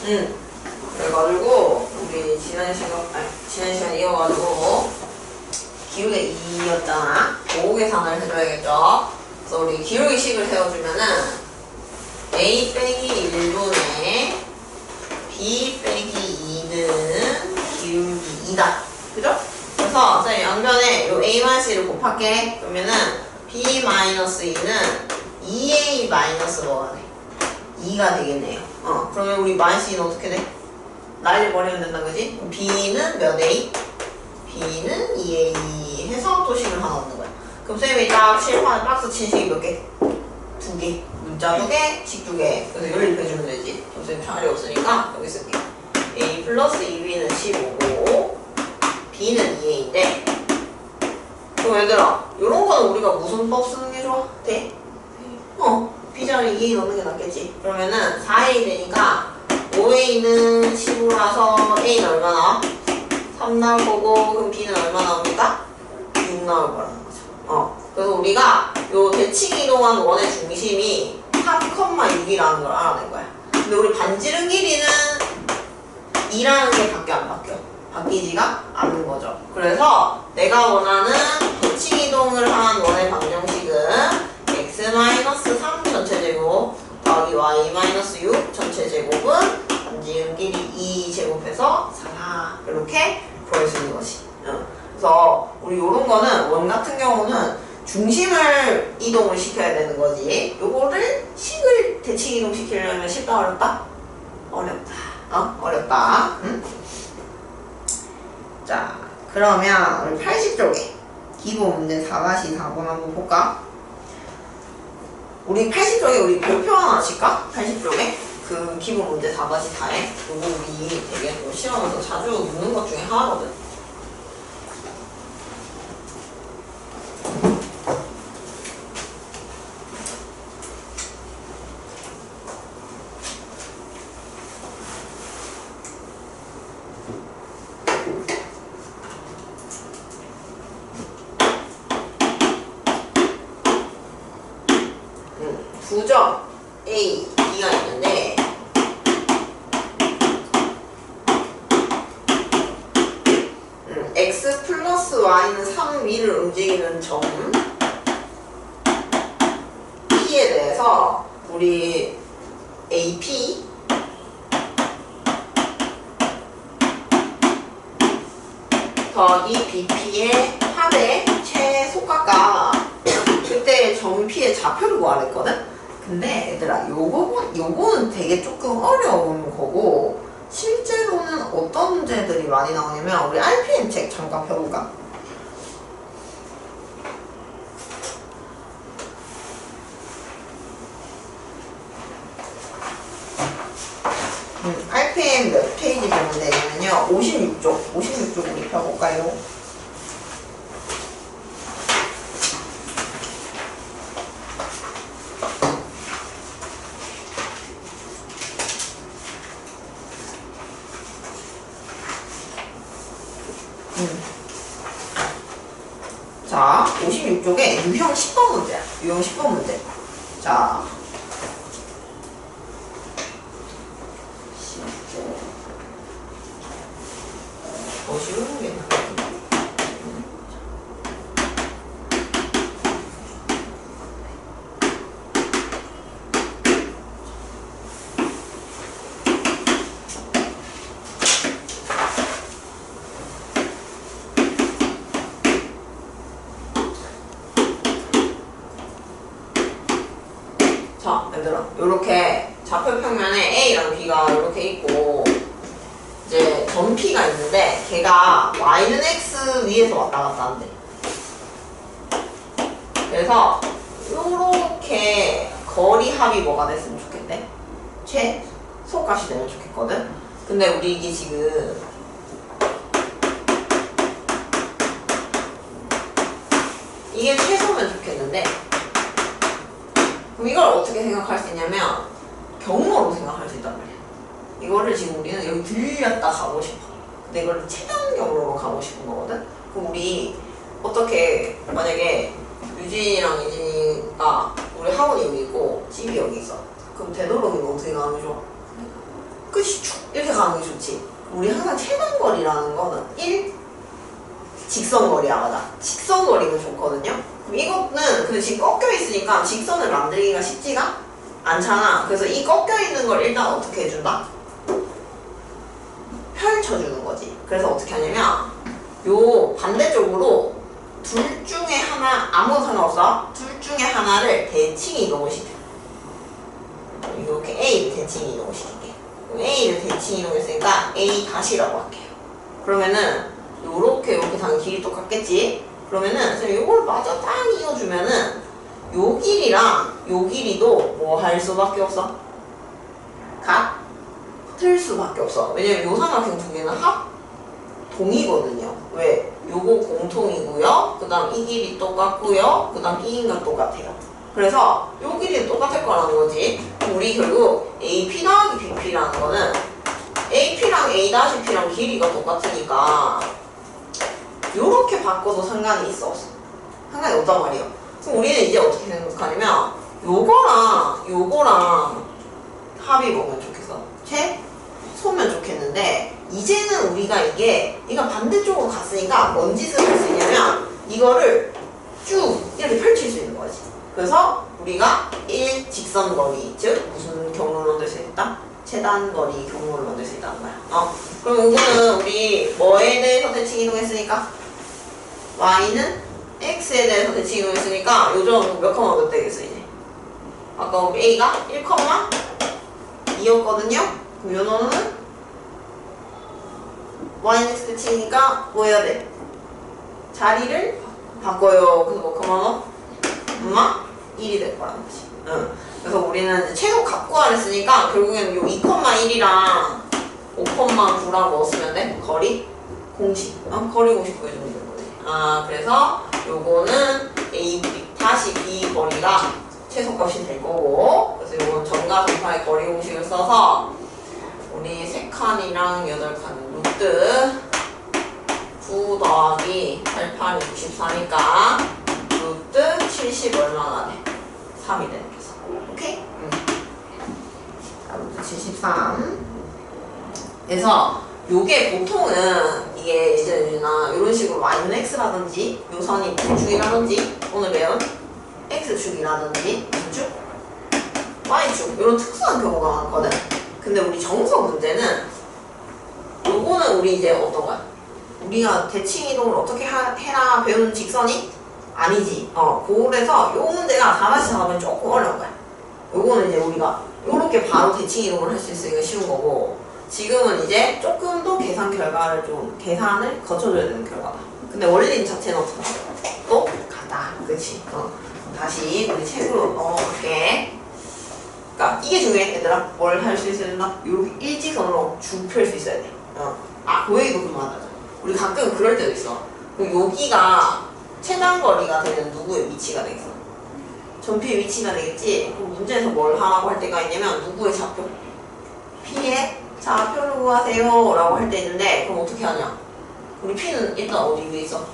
그래가지고 우리 지난 시간 이어가지고 기울기 2였잖아. 보호 계산을 해줘야겠죠. 그래서 우리 기울기 식을 세워주면은 a 빼기 1분의 b 빼기 2는 기울기 2다. 그죠? 그래서 자, 양변에 요 a-1을 곱할게. 그러면은 b-2는 2a 마이너스 뭐가 돼? 2가 되겠네요. 그러면 우리 -2는 어떻게 돼? 날려버리면 된다, 그지? 그럼 b는 몇 a? b는 2a 해서 또식을 하나 얻는 거야. 그럼 쌤이 딱 칠판에 박스 친 식이 몇 개? 2개. 문자 2개, 식 2개. 그래서 연립해주면 되지. 그럼 쌤 자리 없으니까 여기 쓸게. a 플러스 2b는 15고 b는 2a인데 그럼 얘들아 요런 거는 우리가 무슨 법 쓰는 게 좋아? 돼? b자리 2a 넣는 게 낫겠지. 그러면은 4a 되니까 5a는 15라서 a는 얼마 나와? 3 나올 거고 그럼 b는 얼마 나옵니까? 6 나올 거라는 거죠. 그래서 우리가 요 대칭 이동한 원의 중심이 3,6이라는 걸 알아낸 거야. 근데 우리 반지름 길이는 2라는 게 바뀌어 안 바뀌어? 바뀌지가 않는 거죠. 그래서 내가 원하는 대칭 이동을 한 원의 방정식은 x-3 전체제곱 더하기 y-6 전체제곱은 반지름 길이 2제곱해서 4 이렇게 구할 수 있는 것이. 그래서 우리 요런 거는 원 같은 경우는 중심을 이동을 시켜야 되는 거지. 요거를 식을 대칭 이동 시키려면 쉽다 어렵다? 어렵다. 어렵다. 응? 자, 그러면 우리 80쪽에 기본 문제 4가시 4번 한번 볼까? 우리 80쪽에 우리 별표 하나 칠까? 80쪽에 그 기본 문제 4가시 4에 요거 우리 되게 또 시험에서 자주 묻는 것 중에 하나거든. 부정 A, B가 있는데 X 플러스 Y는 3 위를 움직이는 점 P에 대해서 우리 AP 더하기 BP의 합의 최소값과 그때 점 P의 좌표를 구하랬거든? 근데 얘들아 요거는 되게 조금 어려운 거고 실제로는 어떤 문제들이 많이 나오냐면 우리 RPM 책 잠깐 펴볼까? RPM 몇 페이지 보면 되냐면요 56쪽 우리 펴볼까요? 자, 56쪽에 유형 10번 문제야. 유형 10번 문제. 자. 쉬운 게 자, 얘들아, 요렇게 좌표 평면에 A랑 B가 이렇게 있고 이제 점 P가 있는데 걔가 Y는 X 위에서 왔다 갔다 한대. 그래서 요렇게 거리 합이 뭐가 됐으면 좋겠대? 최소값이 되면 좋겠거든? 근데 우리 이게 지금 이게 최소면 좋겠는데 그럼 이걸 어떻게 생각할 수 있냐면 경로로 생각할 수 있단 말이야. 이거를 지금 우리는 여기 들렸다 가고 싶어. 근데 이걸 최단 경로로 가고 싶은 거거든? 그럼 우리 어떻게 만약에 유진이랑 예진이가 우리 학원이 여기 있고 집이 여기 있어. 그럼 되도록이면 어떻게 가는 게 좋아? 끝이 쭉 이렇게 가는 게 좋지. 우리 항상 최단거리라는 거는 1 직선거리야. 맞아. 직선거리가 좋거든요. 그럼 이거는 근데 지금 꺾여 있으니까 직선을 만들기가 쉽지가 않잖아. 그래서 이 꺾여 있는 걸 일단 어떻게 해준다? 펼쳐주는 거지. 그래서 어떻게 하냐면 요 반대쪽으로 둘 중에 하나, 아무것도 상관없어. 둘 중에 하나를 대칭 이동을 시켜. 이렇게 A를 대칭 이동을 시킬게. A를 대칭 이동했으니까 A 다시라고 할게요. 그러면은 요렇게 당연히 길이 똑같겠지? 그러면은 선생님 요걸 마저 딱 이어주면은 요 길이랑 요 길이도 뭐 할 수밖에 없어? 같을 수밖에 없어. 왜냐면 요 삼각형 두 개는 합동이거든요. 왜? 요거 공통이고요. 그 다음 이 길이 똑같고요. 그 다음 이 인과 똑같아요. 그래서 요 길이는 똑같을 거라는 거지. 우리 결국 AP 더하기 BP라는 거는 AP랑 A-P랑 길이가 똑같으니까 요렇게 바꿔도 상관이 있어 없어? 상관이 없단 말이에요. 그럼 우리는 이제 어떻게 생각하냐면 요거랑 합이 보면 좋겠어. 최소면 좋겠는데 이제는 우리가 이거 반대쪽으로 갔으니까 뭔 짓을 할 수 있냐면 이거를 쭉 이렇게 펼칠 수 있는 거지. 그래서 우리가 1 직선거리, 즉 무슨 경로를 만들 수 있다? 최단거리 경로를 만들 수 있다는 거야. 그럼 이거는 우리 뭐에 대해서 대칭 이동했으니까? y는 x에 대해서 대칭 이동했으니까 요점 몇 컴마 몇 되겠어 이제? 아까 우리 a가 1, 2였거든요? 그럼 요 놈은 y는 x 대칭이니까 뭐 해야 돼? 자리를 바꿔요. 그래서 뭐 컴마 엄마 1이 될 거라는 거지. 그래서 우리는 최소 갖고 하랬으니까 결국에는 요 2,1이랑 5,9랑 뭐 쓰면 돼? 거리 공식. 거리 공식 보여주면 되는 거지. 그래서 요거는 A 다시 B 거리가 최소값이 될 거고, 그래서 요건 점과 점파의 거리 공식을 써서 우리 3칸이랑 8칸 루트 9 더하기 8, 8이 64니까 루트 70 얼마나 돼? 3이 되는 거죠. 오케이? 자, 루트 73. 그래서 요게 보통은 이게 예전에나 이런 식으로 y는 x라든지 요 선이 x축이라든지 오늘 배운 x축이라든지 무슨 축? y축 이런 특수한 경우가 많거든. 근데 우리 정석 문제는 요거는 우리 이제 어떤 거야? 우리가 대칭 이동을 어떻게 해라 배우는 직선이 아니지. 그래서 요 문제가 다시 잡으면 조금 어려운 거야. 요거는 이제 우리가 요렇게 바로 대칭 이동을 할 수 있으니까 쉬운 거고, 지금은 이제 조금 더 계산을 거쳐줘야 되는 결과다. 근데 원리는 자체는 어떻게 똑같다. 그치? 다시 우리 책으로 넘어갈게. 그러니까 이게 중요해 얘들아. 뭘 할 수 있어야 된다? 요렇게 일직선으로 쭉 펼 수 있어야 돼. 그 얘기도 그만하자. 우리 가끔 그럴 때도 있어. 여기가 최단거리가 되는 누구의 위치가 되겠어? 전피의 위치가 되겠지? 그럼 문제에서 뭘 하라고 할 때가 있냐면 누구의 좌표? P의 좌표를 구하세요 라고 할 때 있는데, 그럼 어떻게 하냐? 우리 P는 일단 어디 위에 있어?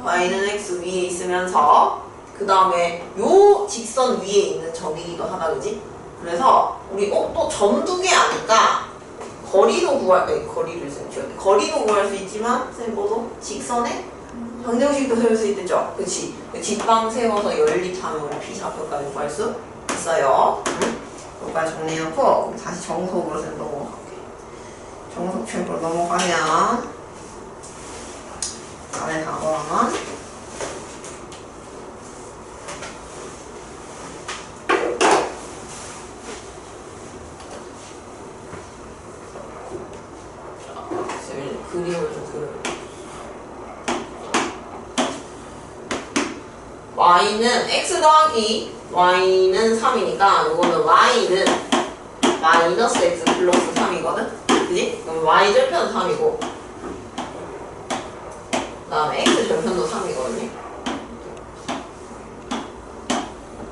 Y는 X 위에 있으면서 그 다음에 요 직선 위에 있는 점이기도 하다, 그지? 그래서 우리 또 점 두 개 아니까 거리도 구할 수 있지만 선생님 뭐도 직선의 방정식도 세울 수 있겠죠? 그치? 직방 세워서 연립하면 우리 P 좌표까지 구할 수 있어요. 여기까지 정리해놓고 다시 정석으로 넘어갈게. 정석 책으로 넘어가면 아래 4번 그림을 좀 그려볼게요. y는 x 더하기 y는 3이니까 이거는 y는 마이너스 x 플러스 3이거든? 그지? 그럼 y 절편은 3이고 그 다음에 x 절편도 3이거든요?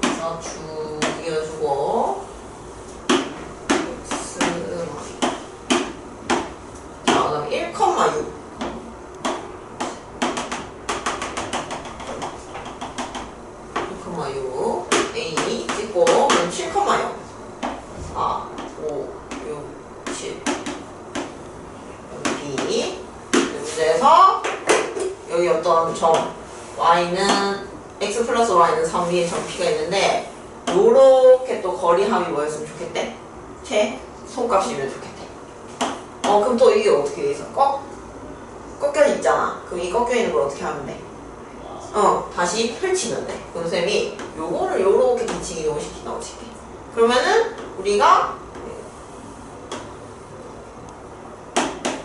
그래서 쭉 이어주고 x 자, 그 다음에 1,6 A 찍고 7,0 4, 5, 6, 7 어떤 점 y는 x 플러스 y는 3 위에 점 p가 있는데 요렇게 또 거리함이 뭐였으면 좋겠대? 최소값이면 좋겠대. 그럼 또 이게 어떻게 돼 있어? 꺾여 있잖아. 그럼 이 꺾여 있는 걸 어떻게 하면 돼? 다시 펼치면 돼. 그럼 쌤이 요거를 요렇게 뒤치기 이용시킨다고 칠게. 그러면은 우리가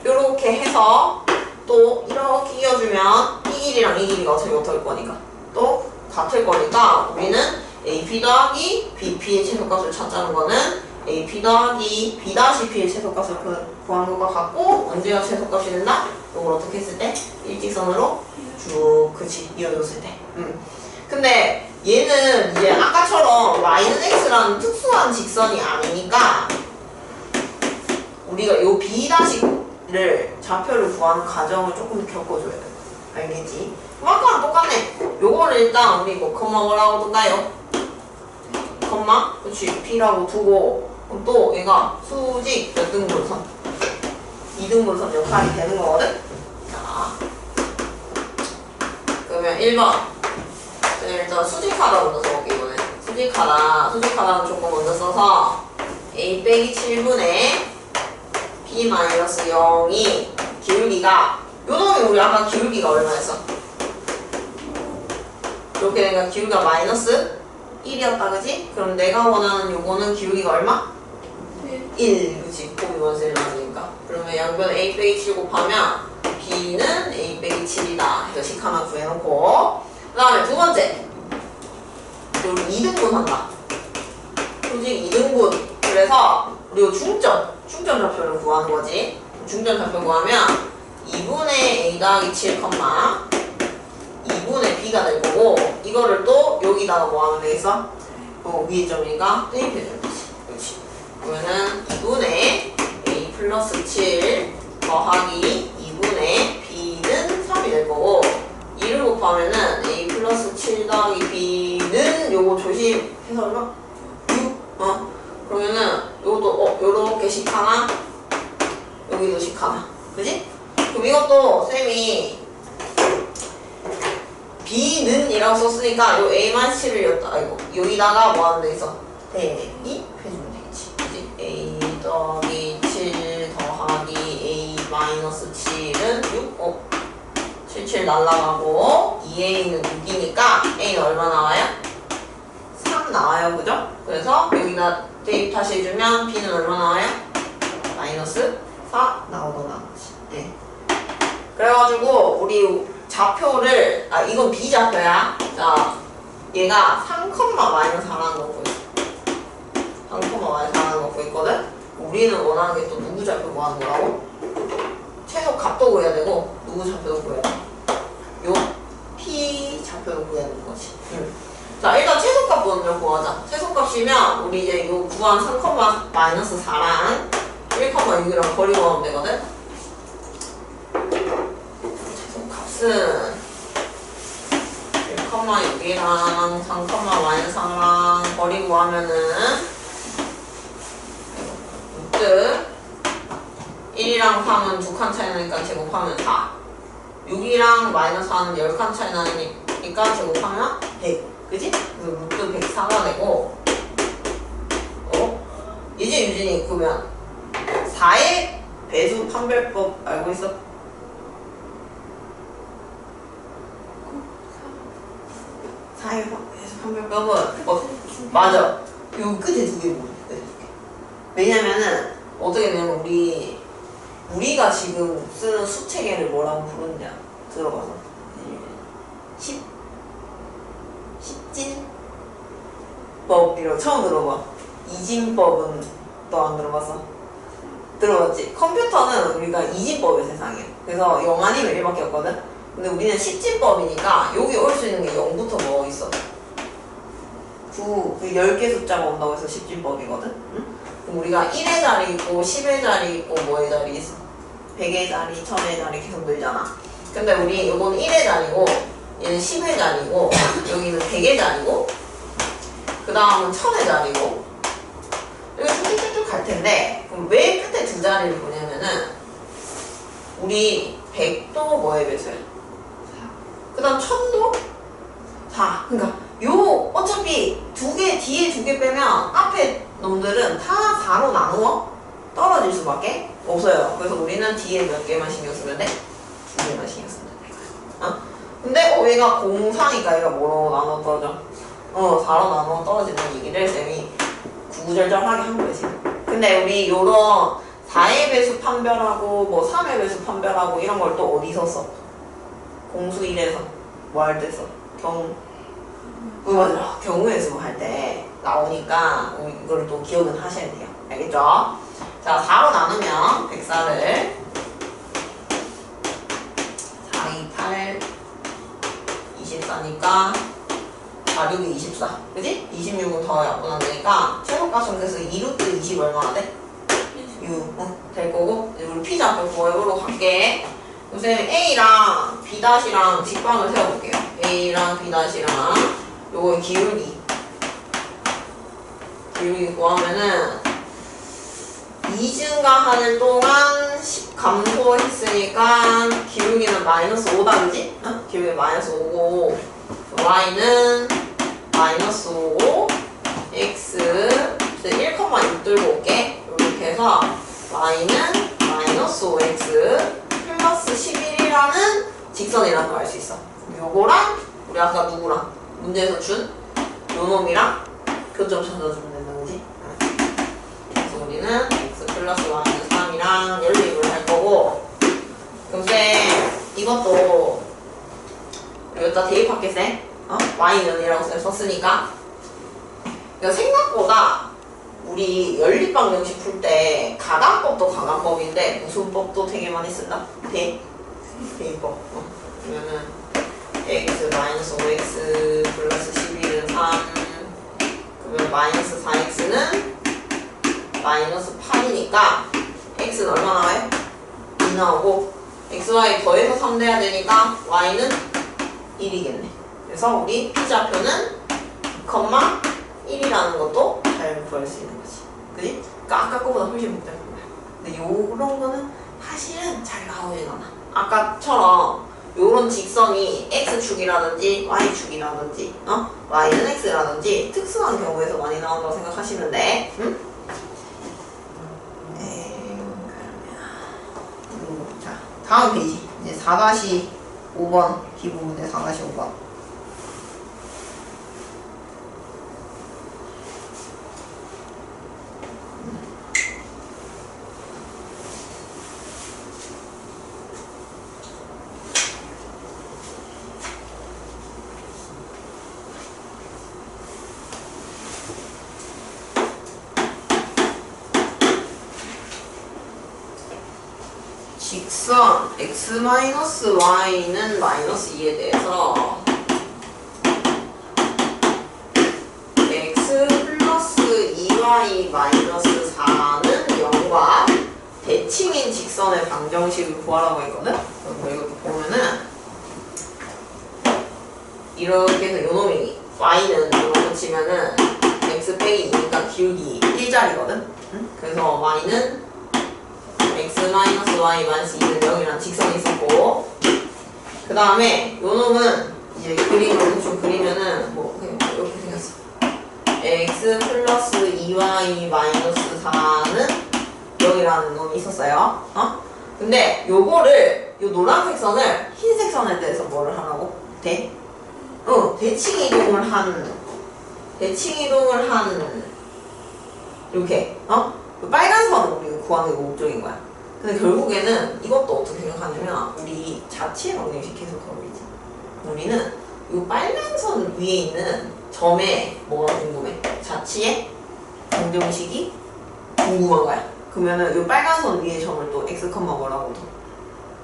요렇게 해서 또 이렇게 이어주면 이 길이랑 이 길이가 어차피 어떨 거니까 또 같을 거니까 우리는 AP 더하기 BP의 최소값을 찾자는 거는 AP 더하기 B-P의 최소값을 구하는 것과 같고 언제가 최소값이 된다? 이걸 어떻게 했을 때? 일직선으로 쭉 그치 이어줬을 때. 근데 얘는 이제 아까처럼 y는 x라는 특수한 직선이 아니니까 우리가 요 B-를 좌표를 구하는 과정을 조금 더 겪어줘야 돼. 알겠지? 그럼 아까랑 똑같네. 요거를 일단 우리 뭐 컴마 뭐라고 둘까요? 컴마? 그치 P라고 두고 그럼 또 얘가 수직 몇 등분선? 2등분선 역할이 되는 거거든? 자 그러면 1번 일단 수직하다 먼저 써볼게 이번에. 수직하다는 조건 먼저 써서 a 빼기 7분의 b 마이너스 0이 기울기가 요 놈이 우리 아까 기울기가 얼마였어? 이렇게 되니까 기울기가 마이너스 1이었다 그지? 그럼 내가 원하는 요거는 기울기가 얼마? 1 그치? 곱이 원수를 나누니까 그러면 양변 a 빼기 7 곱하면 b는 a 빼기 7이다 해서 식 하나 구해놓고 그 다음에 두 번째 우리 2등분 한다. 솔직히 2등분 그래서 우리 중점 좌표를 구하는 거지. 중점 좌표 구하면 2분의 a 더하기 7, 2분의 b가 될 거고 이거를 또 여기다가 뭐 하면 되겠어? 위에 점이니까 대입해주면 되지. 그렇지. 그러면은 2분의 a 플러스 7 더하기 2분의 b는 3이 될 거고 2를 곱하면은 a 플러스 7 더하기 b는 요거 조심해서 얼마? 6? 그러면은 요것도 요렇게 식 하나 여기도 식 하나 그지? 그럼 이것도 쌤이 b는 이라고 썼으니까 요 a-7을 여기다가 뭐 하면 되겠어? 대입 해주면 되겠지 그지? a 더하기 7 더하기 a-7은 6? 7 날라가고 2a는 6이니까 a는 얼마 나와요? 3 나와요 그죠? 그래서 여기다 대입 다시 해주면 b는 얼마 나와요? 마이너스 4 나오더라. 네. 그래가지고 우리 좌표를 이건 b좌표야. 자 얘가 3, 마이너스 4라는 거 보여. 3, 마이너스 4라는 거 보였거든? 우리는 원하는 게 또 누구 좌표 구하는 거라고? 최소 값도 구해야 되고 누구 좌표도 구해야 돼. 요 p 좌표도 구해야 되는 거지. 자 일단 최소값 먼저 구하자. 최소값이면 우리 이제 요 구한 3, 마이너스 4랑 1,6이랑 거리 구하면 되거든? 최소값은 1,6이랑 3, 마이너스 4랑 거리 구하면은 6등 1이랑 3은 2칸 차이 나니까 제곱하면 4 6이랑 마이너스 4는 10칸 차이 나니까 제곱하면 100 그지? 그래서 루트 104가 되고 이제 유진이 그러면 4의 배수 판별법 알고 있어? 4의 배수 판별법은 맞아 요 끝에 두 개 보여. 왜냐면은 어떻게 되면 우리가 지금 쓰는 수체계를 뭐라고 부르냐 들어봐서 십진법이라고 처음 들어봐. 이진법은 너 안 들어봤어? 들어봤지? 컴퓨터는 우리가 이진법의 세상이야. 그래서 0 아니면 1밖에 없거든? 근데 우리는 십진법이니까 여기 올 수 있는 게 0부터 뭐 있어? 9, 그 10개 숫자가 온다고 해서 십진법이거든? 응? 그럼 우리가 1의 자리 있고 10의 자리 있고 뭐의 자리 있어? 100의 자리, 1000의 자리 계속 늘잖아. 근데 우리 요거는 1의 자리고 얘는 10의 자리고 여기는 100의 자리고 그 다음은 1000의 자리고 이렇게 쭉쭉쭉 갈 텐데 그럼 왜 끝에 두 자리를 보냐면은 우리 100도 뭐의 배수야? 그 다음 천도 4. 그러니까 요 어차피 뒤에 두 개 빼면 앞에 놈들은 다 4로 나누어 떨어질 수밖에 없어요. 그래서 우리는 뒤에 몇 개만 신경 쓰면 돼? 두 개만 신경 쓰면 돼. 근데 얘가 공사니까 얘가 뭐로 나눠 떨어져? 4로 나눠 떨어지는 얘기를 쌤이 구구절절하게 한 거지. 근데 우리 요런 4의 배수 판별하고 뭐 3의 배수 판별하고 이런 걸 또 어디서 써? 공수 1에서 뭐 할 때 써? 맞아. 경우에서 할 때 나오니까 이걸 또 기억은 하셔야 돼요. 알겠죠? 자, 4로 나누면 104를 4, 2, 8 24니까 4, 6이 24. 그지? 26은 더 약분한다니까 최소값은 그래서 2루트 20 얼마나 돼? 6. 될 거고 이제 우리 P좌표 구해보러 갈게. 요새 A랑 B'랑 직방을 세워볼게요. A랑 B'랑 요거 기울기 구하면은 2 증가하는 동안 10 감소했으니까 기울기는 마이너스 5다 그지? 기울기 마이너스 5고 Y는 마이너스 5 X 1,6 들고 올게. 이렇게 해서 Y는 마이너스 5X 플러스 11이라는 직선이라는 걸 알 수 있어. 요거랑 우리 아까 누구랑 문제에서 준 요놈이랑 교점 찾아주면 된다 그지? 그래서 우리는 X 플러스 Y는 3이랑 연립을 할 거고 요새 이것도 여기다 대입할게 쌤. Y는이라고 썼으니까 그러니까 생각보다 우리 연립방정식 풀 때 가간법도 가간법인데 무슨 법도 되게 많이 쓴다? 대입법. 그러면은 x 마이너스 5x 플러스 11은 3 그러면 마이너스 4x는 마이너스 8이니까 x는 얼마 나와요? 2 나오고 xy 더해서 3 돼야 되니까 y는 1이겠네. 그래서 우리 P좌표는 1이라는 것도 잘 구할 수 있는 거지. 그지? 그러니까 아까 거보다 훨씬 복잡한 거야. 근데 요런 거는 사실은 잘 나오진 않아. 아까처럼 요런 직선이 x축이라든지 y축이라든지 y는 x라든지 특수한 경우에서 많이 나온다고 생각하시면 돼. 응? 자, 다음 페이지. 이제 4-5번 기본 문제 4-5번. 직선 x-y는 마이너스 2에 대해서 x 플러스 2y 마이너스 4는 0과 대칭인 직선의 방정식을 구하라고 했거든? 그럼 이거 보면은 이렇게 해서 요놈이 y는 이렇게 치면은 x 빼기 2니까 기울기 1자리거든? 그래서 y는 x-y 마이너스 2는 0이라는 직선이 있었고 그 다음에 요놈은 이제 그림을 좀 그리면은 뭐 이렇게 생겼어. x 플러스 2y 마이너스 4는 0이라는 놈이 있었어요. 근데 요거를 요 노란색 선을 흰색 선에 대해서 뭐를 하라고? 대칭 이동을 한 이렇게 빨간 선을 우리가 구하는 게 목적인 거야. 근데 결국에는 이것도 어떻게 생각하냐면 우리 자치의 방정식 계속 그러지. 우리는 이 빨간 선 위에 있는 점에 뭐가 궁금해? 자치의 방정식이 궁금한 거야. 그러면은 이 빨간 선 위에 점을 또 x, 뭐라고 둬?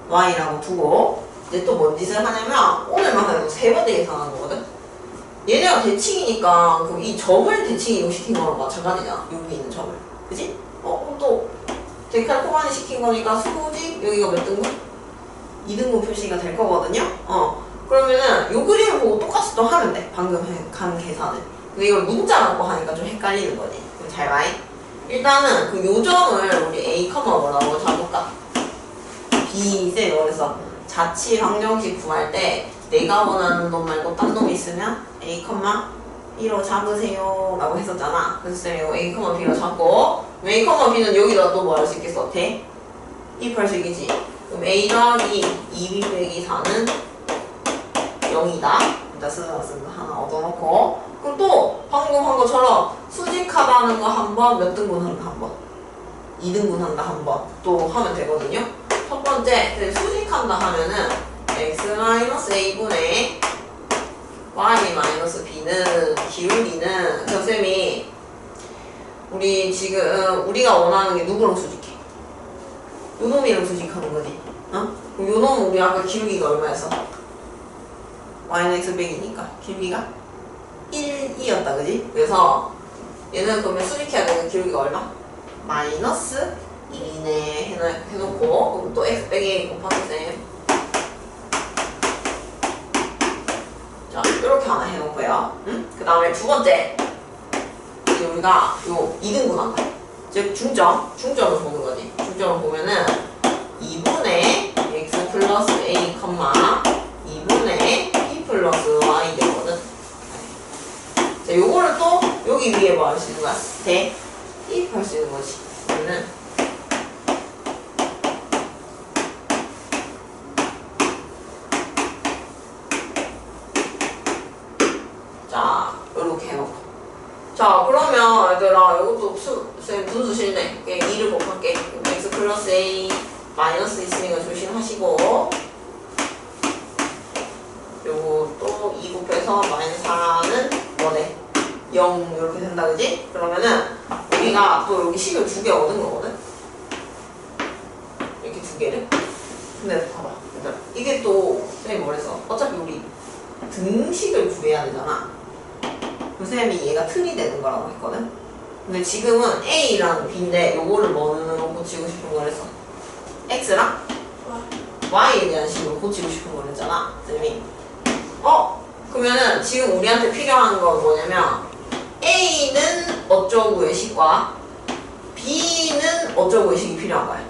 y라고 두고 이제 또 뭔 짓을 하냐면 오늘만 해도 3번 계산하는 거거든? 얘네가 대칭이니까 그럼 이 점을 대칭 이동시킨 거랑 마찬가지잖아. 여기 있는 점을. 그지? 그럼 또 데칼코마니 시킨 거니까 수직 여기가 몇 등급? 2등급 표시가 될 거거든요? 그러면은 요 그림을 보고 똑같이 또 하면 돼. 방금 간 계산을. 근데 이걸 문자라고 하니까 좀 헷갈리는 거지. 그럼 잘 봐잉. 일단은 그 요점을 우리 A, 뭐라고 잡을까? B, 쌤 그래서 자치 방정식 구할 때 내가 원하는 놈 말고 딴 놈 있으면 A, B로 잡으세요 라고 했었잖아. 그래서 쌤이 이거 A, B로 잡고 A, B는 여기다 또 뭐 할 수 있겠어? 대입할 수 있겠지. 그럼 A 더하기 2B 빼기 4는 0이다. 일단 쓰는 하나 얻어놓고, 그럼 또 방금 한 것처럼 수직하다는 거 한 번, 몇 등분 한다 한 번, 2등분 한다 한 번 또 하면 되거든요. 첫 번째 수직한다 하면은 x-a분의 y-b는 기울기는, 쌤이 우리 지금 우리가 원하는 게 누구랑 수직해? 요 놈이랑 수직하는 거지. 어? 그럼 요 놈은 우리 아까 기울기가 얼마였어? y는 x 빼기니까 기울기가 1이었다, 그지? 그래서 얘는 그러면 수직해야 되는 기울기가 얼마? 마이너스 1이네 해놓고, 그럼 또 x 빼기 곱하기 자, 이렇게 하나 해놓고요. 응? 그 다음에 두 번째, 이제 우리가 요 2등분 한다. 즉 중점을 보는 거지. 중점을 보면은 2분의 x 플러스 a, 2분의 b 플러스 y 되거든. 자, 요거를 또 여기 위에 뭐 할 수 있는 거야? 대입할 수 있는 거지. 그러면은 자, 요렇게 해놓고. 자, 그러면 얘들아, 이것도 쌤 분수 실네. 2를 곱할게. x 플러스 a 마이너스 있으니까 조심하시고, 요거 또 2 곱해서 마이너스 4는 뭐네? 0 이렇게 된다, 그지? 그러면은 우리가 또 여기 식을 2개 얻은 거거든? 이렇게 2개를. 근데 봐봐, 얘들아, 이게 또 쌤이 뭐랬어? 어차피 우리 등식을 구해야 되잖아. 쌤이 얘가 틀이 되는 거라고 했거든? 근데 지금은 A랑 B인데 요거를 뭐로 고치고 싶은 거랬어? X랑 Y에 대한 식으로 고치고 싶은 거랬잖아, 쌤이. 그러면은 지금 우리한테 필요한 건 뭐냐면 A는 어쩌고의 식과 B는 어쩌고의 식이 필요한 거야.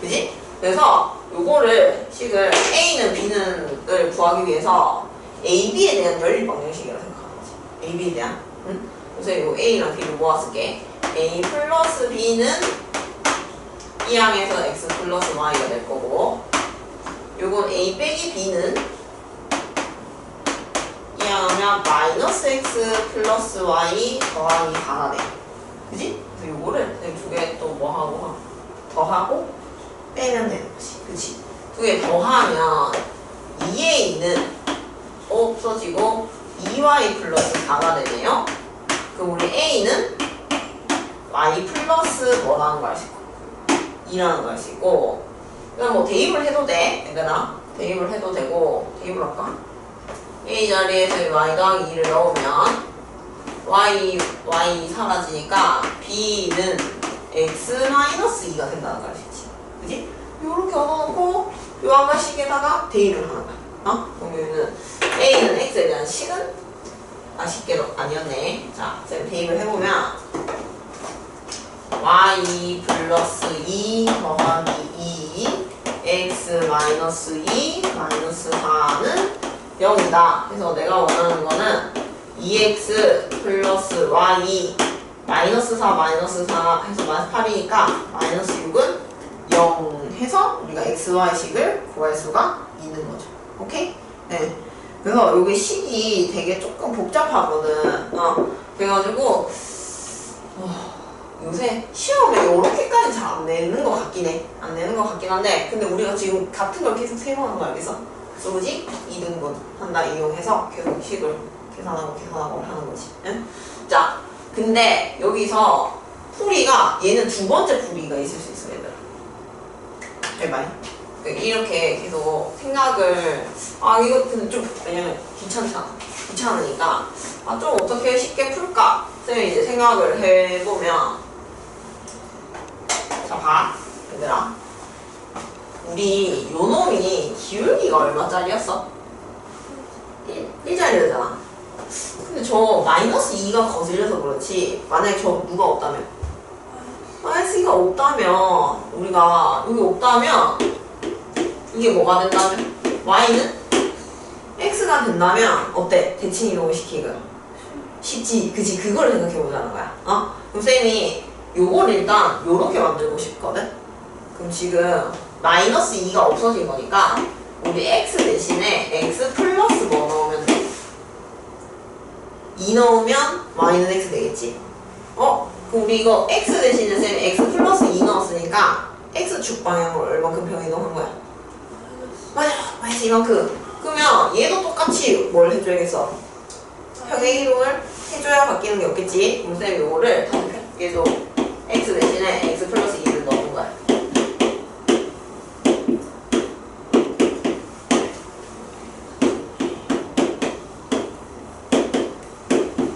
그지? 그래서 요거를 식을 A는 B는을 구하기 위해서 AB에 대한 연립 방정식이라고 생각하는 거지. AB에 대한. 응? 그래서 요 A랑 B를 모았을게. A 플러스 B는 이 항에서 X 플러스 Y가 될 거고, 요건 A 빼기 B는 이 항하면 마이너스 X 플러스 Y 더하기 4가 돼. 그지? 그래서 요거를 두 개 또 뭐 하고 더하고 빼면 되는 거지. 그치? 두 개 더하면 2A는 없어지고 2Y 플러스 4가 되네요. 그럼 우리 A는 Y 플러스 뭐라는 거 알 수 있고 2라는 거 알 수 있고, 그냥 뭐 대입을 해도 돼. 얘들아, 대입을 해도 되고, 대입을 할까? A 자리에서 Y 더하기 2를 넣으면 Y 사라지니까 B는 X 마이너스 2가 된다는 거 알 수 있지. 그지? 요렇게 얻어놓고 요 아가식에다가 대입을 하는 거야. 그러면은 A는 X에 대한 식은 아쉽게도 아니었네. 자, 쌤 대입을 해보면 Y 플러스 2 더하기 2 X 마이너스 2 마이너스 4는 0이다. 그래서 내가 원하는 거는 2X 플러스 Y 마이너스 4 마이너스 4 해서 마이너스 8이니까 마이너스 6은 0 해서 우리가 XY식을 구할 수가 있는 거죠. 오케이? 네. 그래서 여기 식이 되게 조금 복잡하거든. 그래가지고 요새 시험에 이렇게까지 잘 안 내는 것 같긴 해. 안 내는 것 같긴 한데, 근데 우리가 지금 같은 걸 계속 세모하는 거 알겠어? 수직 2등분 한다 이용해서 계속 식을 계산하고 하는 거지. 응? 자, 근데 여기서 풀이가 얘는 두 번째 풀이가 있을 수 있어, 얘들아. 잘 봐요. 이렇게 계속 생각을 이거 근데 좀 왜냐면 귀찮으니까 좀 어떻게 쉽게 풀까 쌤이 이제 생각을 해보면, 자 봐 얘들아, 우리 요 놈이 기울기가 얼마짜리였어? 1짜리였잖아. 근데 저 마이너스 2가 거슬려서 그렇지, 만약에 저 누가 없다면, 마이너스 2가 없다면, 우리가 여기 없다면 이게 뭐가 된다면? Y는 x가 된다면 어때? 대칭 이동을 시키고요. 쉽지, 그치? 그걸 생각해보자는 거야. 그럼 쌤이 요걸 일단 요렇게 만들고 싶거든? 그럼 지금 마이너스 2가 없어진 거니까 우리 x 대신에 x 플러스 뭐 넣으면 돼? 2 넣으면 y는 x 되겠지? 그럼 우리 이거 x 대신에 쌤이 x 플러스 2 넣었으니까 x축 방향으로 얼만큼 평이동한 거야? 맞아, 마이너스 이만큼. 그러면 얘도 똑같이 뭘 해줘야겠어? 평행이동을 해줘야 바뀌는 게 없겠지? 그럼 쌤이 요거를 얘도 x 대신에 x 플러스 2를 넣은 거야.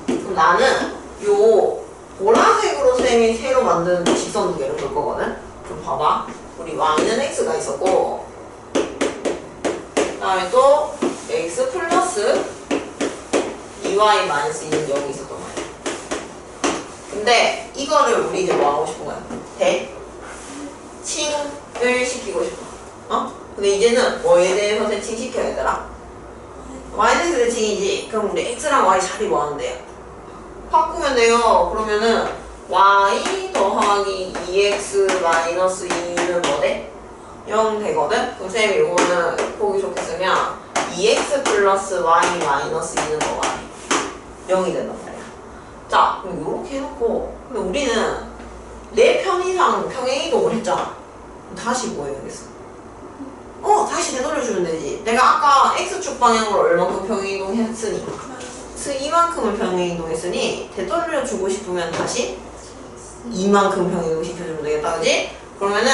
그럼 나는 요 보라색으로 쌤이 새로 만든 직선 두 개를 볼 거거든? 그럼 봐봐. 우리 y는 x가 있었고 그 다음에 또 x 플러스 2y 마이너스 2는 여기 있었던 거야. 근데 이거를 우리 이제 뭐 하고 싶은 거야? 대칭을 시키고 싶어. 근데 이제는 뭐에 대해서 대칭시켜야 되더라? 마이너스 대칭이지. 그럼 우리 x랑 y 자리 뭐 하면 돼요? 바꾸면 돼요. 그러면은 y 더하기 2x 마이너스 2는 뭐 돼? 0 되거든? 그럼 쌤이 이거는 보기 좋게 쓰면 2x 플러스 y 마이너스 2는 뭐가 돼? 0이 된단 말이야. 자, 그럼 이렇게 해놓고 근데 우리는 내 편의상 평행이동을 했잖아. 다시 뭐 해야겠어? 다시 되돌려주면 되지. 내가 아까 x축 방향으로 얼만큼 평행이동 했으니 이만큼을 평행이동했으니 되돌려주고 싶으면 다시 이만큼 평행이동 시켜주면 되겠다, 그지? 그러면은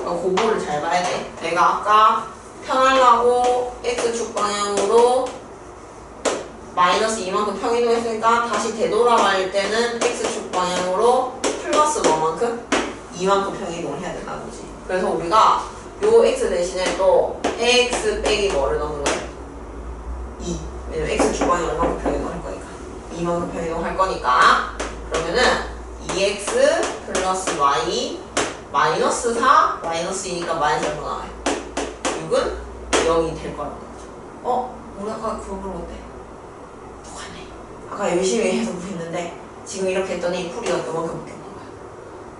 그거를 잘 봐야 돼. 내가 아까 편하려고 x축 방향으로 마이너스 이만큼 평이동했으니까 다시 되돌아갈 때는 x축 방향으로 플러스 뭐만큼? 이만큼 평이동을 해야 된다는 거지. 그래서 우리가 요 x 대신에 또 ax 빼기 뭐를 넣는 거야? 2. 왜냐면 x축 방향 얼만큼 평이동 할 거니까. 이만큼 평이동 할 거니까. 그러면은 2x 플러스 y 마이너스 4 마이너스 2니까 마이너스 얼마 나와요? 6은 0이 될 거라는 거죠. 우리 아까 그거 물은 건데 똑같네. 아까 열심히 해서 구했는데 지금 이렇게 했더니 풀이가 요만큼 바뀌는 거야.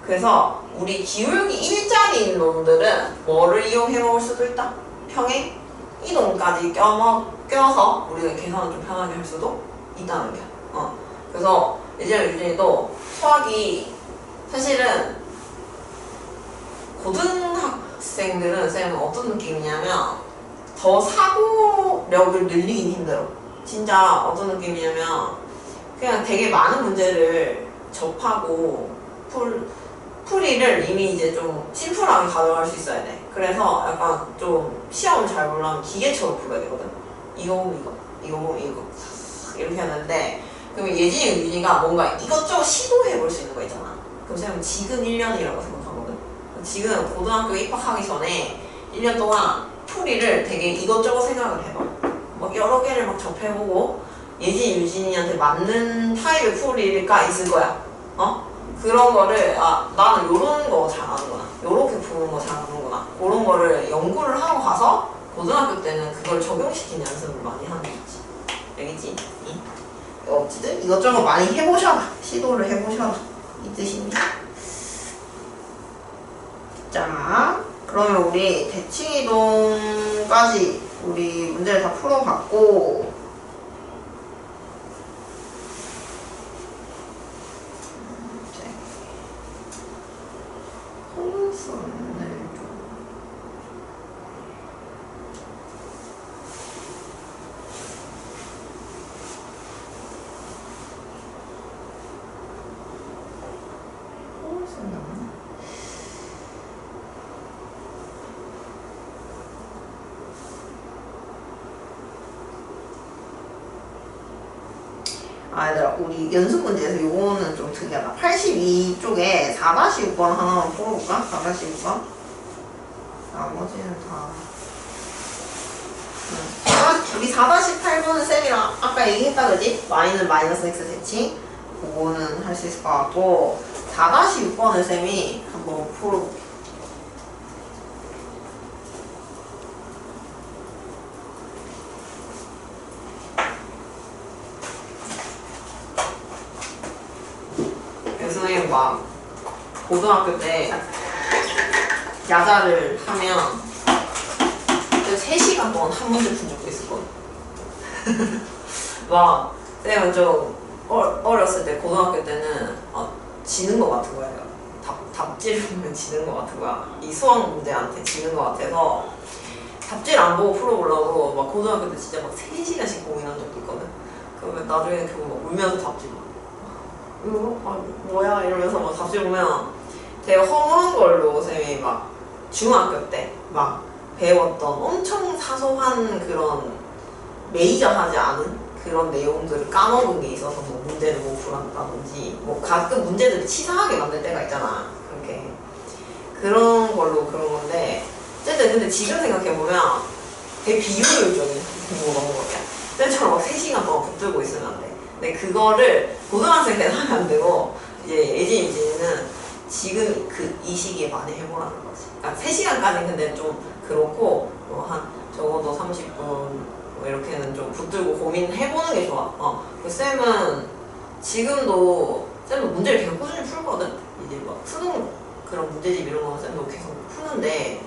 그래서 우리 기울기 일자리인 놈들은 뭐를 이용해 먹을 수도 있다? 평행 이동까지 껴서 우리가 계산을 좀 편하게 할 수도 있다는 게. 그래서 예전에 유진이도 수학이 사실은 고등학생들은 쌤은 어떤 느낌이냐면 더 사고력을 늘리긴 힘들어. 진짜 어떤 느낌이냐면 그냥 되게 많은 문제를 접하고 풀이를 이미 이제 좀 심플하게 가져갈 수 있어야 돼. 그래서 약간 좀 시험을 잘 보려면 기계처럼 풀어야 되거든. 이거 보면 이거 보면 이거 이렇게 하는데 그러면 예진이 유진이가 뭔가 이것저것 시도해볼 수 있는 거 있잖아. 그럼 쌤은 지금 1년이라고 생각하거든. 지금 고등학교 입학하기 전에 1년 동안 풀이를 되게 이것저것 생각을 해봐. 막 여러 개를 막 접해보고 예진, 유진이한테 맞는 타입의 풀이가 있을 거야. 그런 거를 나는 요런 거 잘하는구나. 요렇게 푸는 거 잘하는구나. 그런 거를 연구를 하고 가서 고등학교 때는 그걸 적용시키는 연습을 많이 하는 거지. 알겠지? 어쨌든 이것저것 많이 해보셔라. 시도를 해보셔라. 이 뜻입니다. 자, 그러면 우리 대칭이동까지 우리 문제를 다 풀어봤고 얘들아, 우리 연습 문제에서 요거는 좀 특이하다. 82쪽에 4-6번 하나만 풀어볼까? 4-6번? 나머지는 다. 우리 4-8번은 쌤이랑 아까 얘기했다, 그지? y는 마이너스 x 대칭. 그거는 할 수 있을 것 같고, 4-6번을 쌤이 한번 풀어볼게. 고등학교 때 야자를 하면 3시간 동안 한 문제 푼 적도 있었거든. 막 쌤은 좀 어렸을 때 고등학교 때는 지는 것 같은 거예요. 답지를 보면 지는 것 같은 거야. 이 수학 문제한테 지는 것 같아서 답지를 안 보고 풀어보려고 막 고등학교 때 진짜 막 3시간씩 고민한 적도 있거든. 그러면 나중에 결국 막 울면서 답지 봐. 이거 뭐야 이러면서 막 답지 보면 되게 허무한 걸로 쌤이 막 중학교 때 막 배웠던 엄청 사소한 그런 메이저하지 않은 그런 내용들을 까먹은 게 있어서 뭐 문제를 못 풀었다든지 뭐 가끔 문제들을 치사하게 만들 때가 있잖아. 그렇게 그런 걸로 그런 건데 어쨌든 근데 지금 생각해보면 되게 비효율적인 공부가 먹는 거야. 쌤처럼 막 3시간 동안 붙들고 있으면 안 돼. 근데 그거를 고등학생 때는 하면 안 되고 이제 이제는 지금 이 시기에 많이 해보라는 거지. 그러니까 3시간까지는 근데 좀 그렇고 한 적어도 30분 뭐 이렇게는 좀 붙들고 고민해보는 게 좋아. 쌤은 지금도 쌤도 문제를 계속 꾸준히 풀거든. 이제 막 수능 그런 문제집 이런 거 쌤도 계속 푸는데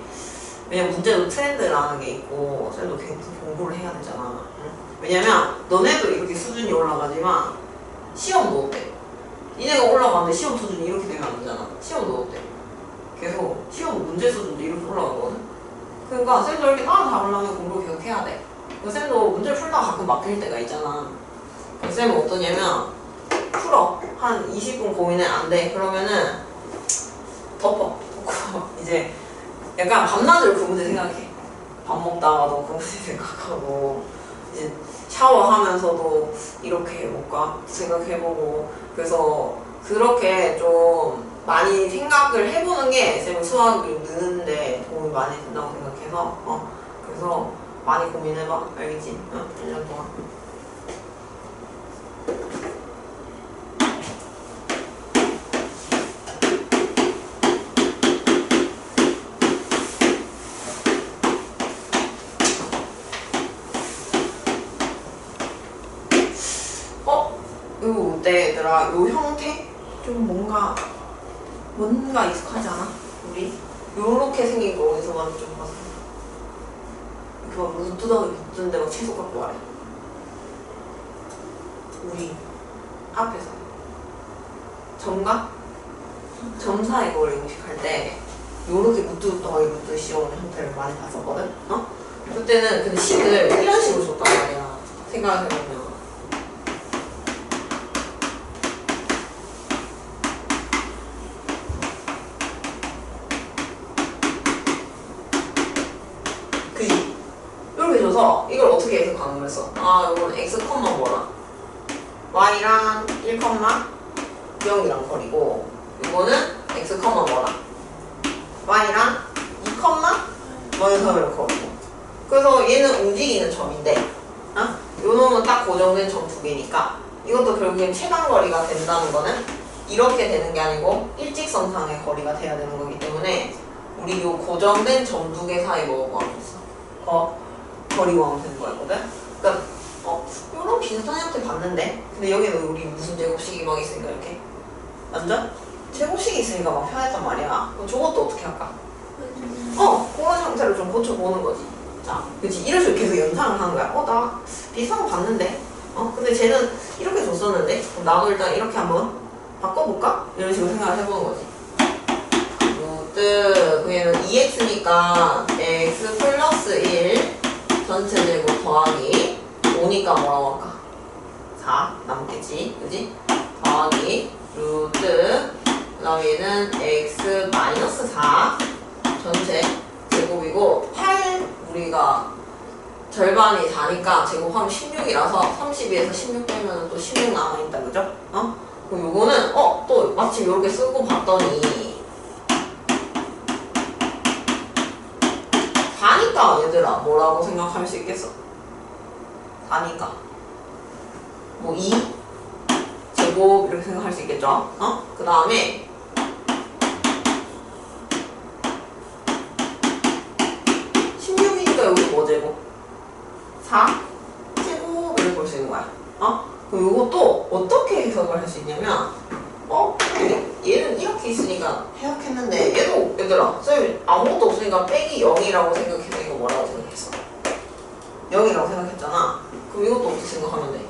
왜냐면 문제도 트렌드라는 게 있고 쌤도 계속 공부를 해야 되잖아. 응? 왜냐면 너네도 이렇게 수준이 올라가지만 시험도 어때? 니네가 올라가는데 시험 수준이 이렇게 되면 안 되잖아. 시험도 어때? 계속 시험 문제 수준도 이렇게 올라가거든. 그러니까 쌤도 이렇게 따라잡으려면 공부를 계속 해야 돼. 쌤도 문제를 풀다가 가끔 막힐 때가 있잖아. 쌤은 어떠냐면 풀어. 한 20분 고민해. 안 돼. 그러면은 덮어. 덮고 이제 약간 밤낮으로 그 문제 생각해. 밥 먹다가도 그 문제 생각하고 이제 샤워하면서도 이렇게 해볼까 생각해보고 그래서 그렇게 좀 많이 생각을 해보는 게 쌤은 수학을 느는데 도움이 많이 된다고 생각해서 그래서 많이 고민해봐. 알겠지? 1년 동안. 이거 어때 얘들아? 요 형태? 좀 뭔가 익숙하지 않아? 우리? 요렇게 생긴 거 어디서 많이 좀 봤어. 이렇게 막 무뚜덕이 붙는데 막 채소 갖고 와래. 우리 앞에서 점사 이거 음식할 때 요렇게 무뚜덕하게 붙듯이 오는 형태를 많이 봤었거든? 그때는 근데 식을 이런 식으로 줬단 말이야. 생각해보면 이걸 어떻게 해석하는 거였어? 이거는 x, 뭐라? y랑 1, 0이랑 거리고 이거는 x, 뭐라? y랑 2, 마이너스 3이랑 거리고 그래서 얘는 움직이는 점인데 요 놈은 딱 고정된 점 2개니까 이것도 결국엔 최단거리가 된다는 거는 이렇게 되는 게 아니고 일직선상의 거리가 돼야 되는 거기 때문에 우리 요 고정된 점 2개 사이 뭐 구하면 있어? 거리 구하면 되는 거였거든? 그러니까 요런 비슷한 형태 봤는데 근데 여기는 우리 무슨 제곱식이 막 있으니까 이렇게 완전 제곱식이 있으니까 막 편했단 말이야. 그럼 저것도 어떻게 할까? 그런 형태를 좀 고쳐보는 거지. 자, 그치? 이런 식으로 계속 연상을 하는 거야. 나 비슷한 거 봤는데? 근데 쟤는 이렇게 줬었는데? 그럼 나도 일단 이렇게 한번 바꿔볼까? 이런 식으로 생각을 해보는 거지. 그얘는 2x니까 x 플러스 1 전체 제곱 더하기 5니까 뭐라고 할까? 4 남겠지, 그지? 더하기 루트 그 다음에 얘는 x 마이너스 4 전체 제곱이고 8 우리가 절반이 4니까 제곱하면 16이라서 32에서 16 빼면 또 16 남아있다, 그죠? 그럼 요거는 또 마침 요렇게 쓰고 봤더니 4니까 얘들아 뭐라고 생각할 수 있겠어? 4니까 뭐 2 제곱 이렇게 생각할 수 있겠죠? 그 다음에 16이니까 여기 뭐 제곱? 4 제곱 이렇게 볼 수 있는 거야. 그럼 요것도 어떻게 해석을 할 수 있냐면 얘는 이렇게 있으니까 해석했는데 얘도 얘들아 쌤이 아무것도 없으니까 빼기 0이라고 생각해서 이거 뭐라고 생각했어? 0이라고 생각했잖아. 그럼 이것도 어떻게 생각하면 돼?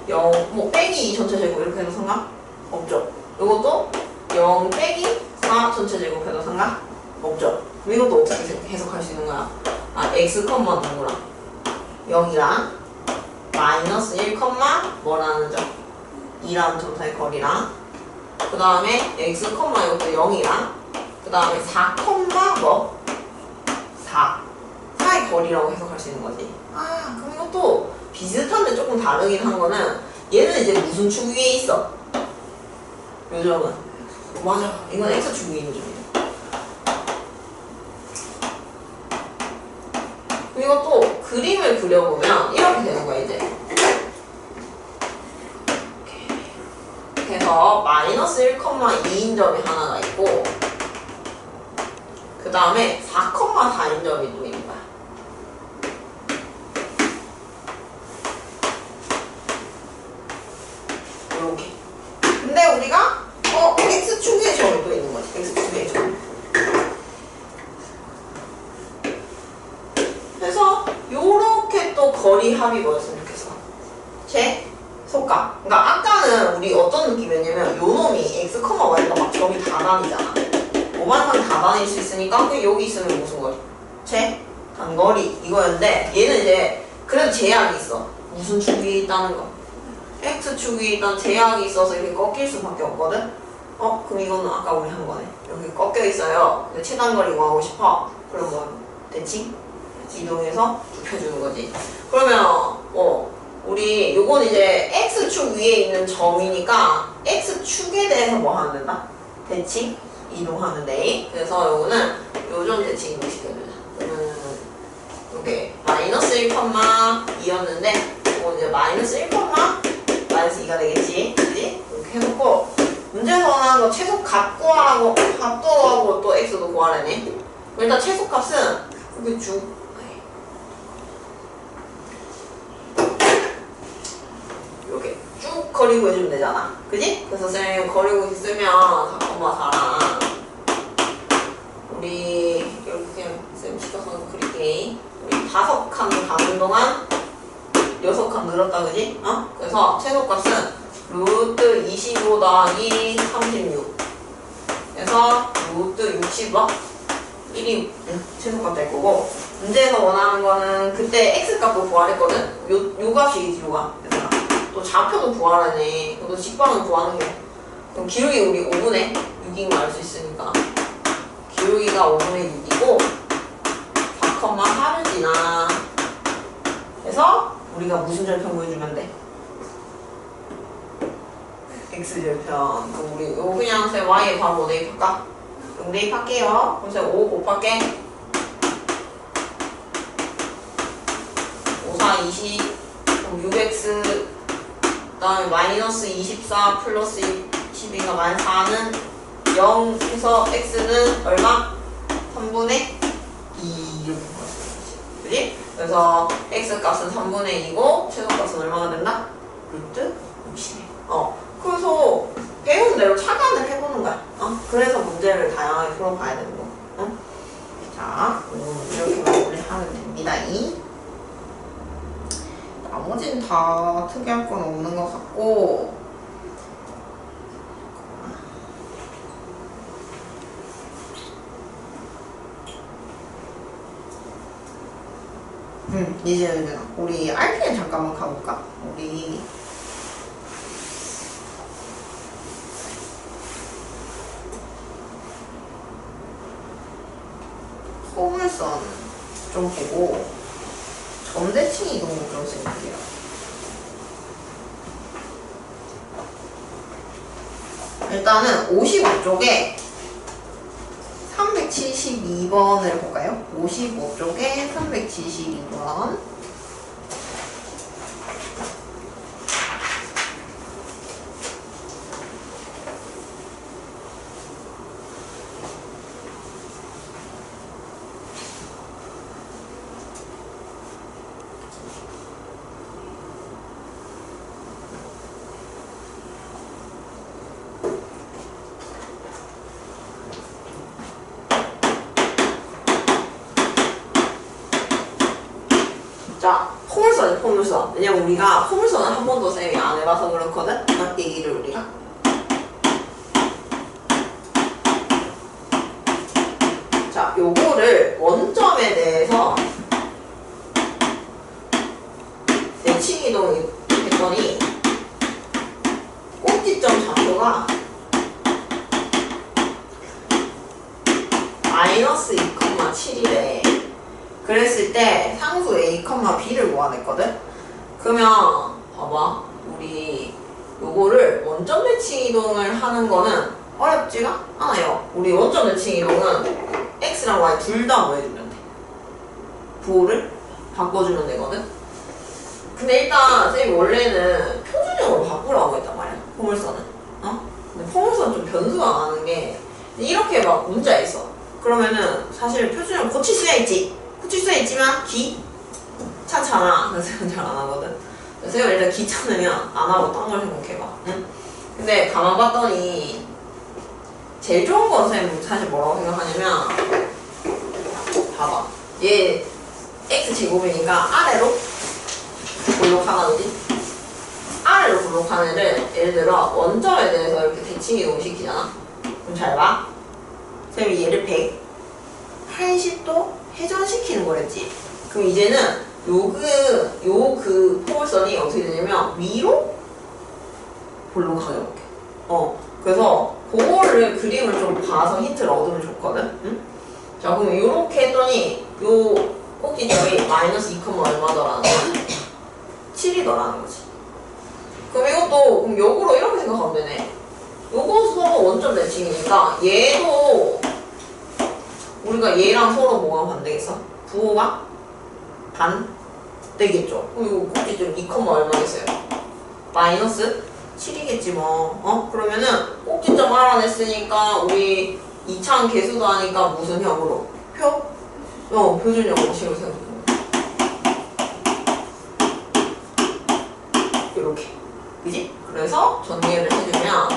0, 뭐 빼기 2 전체 제곱 이렇게 해도 상관없죠? 이것도 0 빼기 4 전체 제곱 해도 상관없죠? 그럼 이것도 어떻게 해석할 수 있는 거야? 아, x, 누구랑? 0이랑 마이너스 1, 뭐라는 점? 2라는 점사의 거리랑 그 다음에 x, 이것도 0이랑 그 다음에 4, 뭐? 4의 거리라고 해석할 수 있는 거지. 아, 그럼 이것도 비슷한데 조금 다르긴 한 거는 얘는 이제 무슨 축 위에 있어? 요 점은? 맞아, 이건 x축 위에 있는 점이야. 이것도 그림을 그려보면 이렇게 되는 거야 이제. 그래서 마이너스 1,2인 점이 하나가 있고 그 다음에 4,4인 점이 또 있는 거야. 이렇게. 근데 우리가 x축의 점이 또 있는 거지. x축의 점. 그래서 요렇게 또 거리 합이 뭐였으면 좋겠어? 최소값. 그러니까 아까는 우리 어떤 느낌이었냐면 요 놈이 x, y가 막 점이 다 다니잖아. 5만원 다 다닐 수 있으니까 여기 있으면 무슨 거리? 단거리 이거였는데 얘는 이제 그래도 제약이 있어. 무슨 축 위에 있다는 거? x축 위에 일단 제약이 있어서 이렇게 꺾일 수밖에 없거든? 그럼 이거는 아까 우리 한 거네. 여기 꺾여 있어요. 최단거리 구하고 싶어. 그럼 뭐 대칭? 이동해서 좁혀주는 거지. 그러면 우리 요건 이제 x축 위에 있는 점이니까 x축에 대해서 뭐 하면 된다? 대칭? 이동하는데. 그래서 요거는 요점 대칭 이동시켜주자. 그러면 요게 마이너스 1,2였는데 요건 이제 마이너스 1, 마이너스 2가 되겠지. 그치? 이렇게 해놓고 문제에서 원하는 거 최소값 구하라고 값도 하고 또 x도 구하라네. 일단 최소값은 이렇게 이렇게 쭉 거리 구해주면 되잖아. 그지? 그래서 쌤 거리 구해 쓰면 4,4랑 우리 이렇게 그냥 쌤 시켜서 그릴게. 우리 5칸 가는 동안 6칸 늘었다. 그지? 그래서 최소값은 루트 25 더하기 36 그래서 루트 60억 1이 최소값 될 거고 문제에서 원하는 거는 그때 x값도 구하랬거든? 요 값이겠지 요 값. 얘들아 또 좌표도 구하라네. 또 직방은 구하는 게 그럼 기울기 우리 5분의 6인 거 알 수 있으니까 기울기가 5분의 6이고 4,4를 지나 그래서 우리가 무슨 절편 구해주면 돼? x절편. 그럼 우리 요 그냥 쌤 y에 바로 대입할까? 그럼 대입할게요. 그럼 쌤 5 곱할게. 5, 4, 20 그럼 6x 그 다음에 마이너스 24 플러스 12가 마이너스 4는 0 해서 x는 얼마? 3분의 2 이렇게 구했어. 그지? 그래서 x값은 3분의 2고 최소값은 얼마가 된다? 루트 60. 그래서 배운 대로 착안을 해보는 거야. 그래서 문제를 다양하게 풀어봐야 되는 거. 자, 이렇게 마무리하면 됩니다. 나머지는 다 특이할 건 없는 것 같고 이제 우리 RPN 잠깐만 가볼까? 우리 소물선 좀 보고 점대칭 이동을 좀 생각해요. 일단은 55쪽에 372번을 볼까요? 55쪽에 372번 자, 포물선이 포물선. 왜냐면 우리가 포물선은 한 번도 쌤이 안 해봐서 그렇거든? 얘기를 우리가. 자, 요거를 원점에 대해서 대칭 이동이 했더니 꼭지점 좌표가 마이너스 2,7이래. 그랬을 때 상수 A, B를 모아냈거든? 그러면 봐봐. 우리 요거를 원점 대칭 이동을 하는 거는 어렵지가 않아요. 우리 원점 대칭 이동은 X랑 Y 둘 다 뭐 해주면 돼? 부호를 바꿔주면 되거든? 근데 일단 쌤이 원래는 표준형으로 바꾸라고 했단 말이야. 포물선은. 근데 포물선 좀 변수가 많은 게 이렇게 막 문제가 있어. 그러면은 사실 표준형 고칠 수야 있지. 고칠 수야 있지만 귀찮잖아. 그래서 잘 안 하거든. 그래서 일단 귀찮으면 안 하고 딴 걸 생각해봐. 응? 근데 가만 봤더니 제일 좋은 건 쌤 사실 뭐라고 생각하냐면 봐봐. 얘 x제곱이니까 아래로 볼록하다든지 아래로 볼록한 애를 예를 들어 원점에 대해서 이렇게 대칭 이동시키잖아. 그럼 잘 봐. 쌤이 얘를 180도 회전시키는 거랬지. 그럼 이제는 그 포물선이 어떻게 되냐면 위로 볼록하게 바뀌어. 그래서 그거를 그림을 좀 봐서 힌트를 얻으면 좋거든. 응? 자, 그럼 이렇게 했더니 요 꼭지점이 마이너스 2, 얼마더라는 거야? 7이더라는 거지. 그럼 이것도 그럼 역으로 이렇게 생각하면 되네. 요거 서로 원점 대칭이니까 얘도 우리가 얘랑 서로 뭐가 반대겠어? 부호가 반대겠죠. 그럼 이거 꼭지점 2, 얼마겠어요? 마이너스 7이겠지 뭐. 그러면은 꼭지점 알아냈으니까 우리 2차원 계수도 하니까 무슨 형으로? 표준형으로 식으로 세워주는 거야. 이렇게. 그지? 그래서 전개를 해주면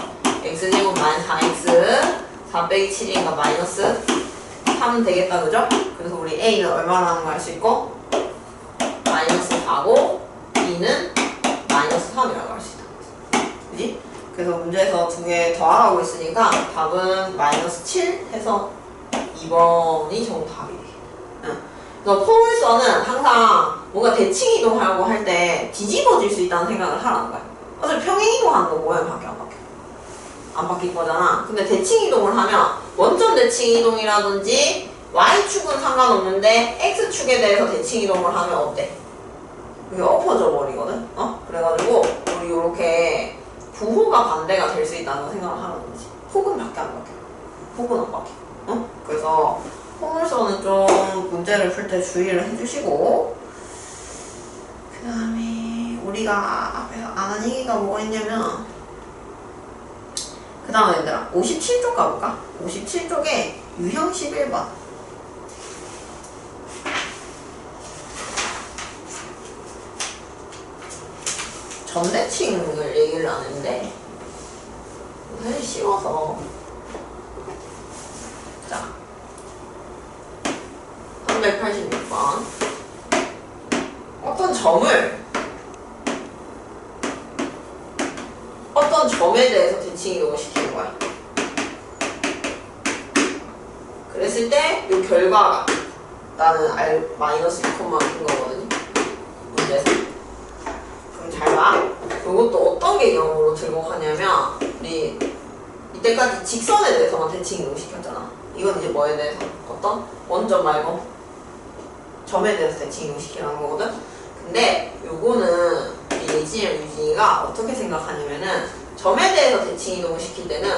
x제곱 마이너스 4x 4 빼기 7이니까 마이너스 3은 되겠다. 그죠? 그래서 우리 a는 얼마나 알 수 있고 마이너스 4고 b는 마이너스 3이라고 할 수 있다. 그지? 그래서 문제에서 두 개 더하라고 했으니까 답은 마이너스 7 해서 2번이 정답이 되겠다. 그래서 포물선은 항상 뭔가 대칭 이동하려고 할 때 뒤집어질 수 있다는 생각을 하라는 거야. 어차피 평행 이동하는 거 모양 바뀌어 안 바뀌어? 안 바뀔 거잖아. 근데 대칭 이동을 하면 원점 대칭 이동이라든지 Y축은 상관없는데 X축에 대해서 대칭 이동을 하면 어때? 이게 엎어져 버리거든? 그래가지고 우리 요렇게 부호가 반대가 될 수 있다는 생각을 하는 거지. 혹은 밖에 안 바뀌어. 혹은 안 바뀌어. 그래서 포물선은 좀 문제를 풀 때 주의를 해주시고, 그 다음에 우리가 앞에서 안 한 얘기가 뭐가 있냐면, 그 다음에 얘들아 57쪽 가볼까? 57쪽에 유형 11번 점대칭을 얘기를 안 했는데 사실 쉬워서. 자, 386번 어떤 점에 대해서 대칭 이동을 시키는 거야. 그랬을 때 이 결과가 나는 R 마이너스 2컴마인 거거든요. 문제에서. 그럼 잘 봐. 이것도 어떤 개념으로 들고 가냐면 우리 이때까지 직선에 대해서만 대칭 이동 시켰잖아. 이건 이제 뭐에 대해서? 어떤? 원점 말고 점에 대해서 대칭 이동 시키라는 거거든. 근데 요거는 예진이랑 유진이가 어떻게 생각하냐면은 점에 대해서 대칭 이동을 시킬 때는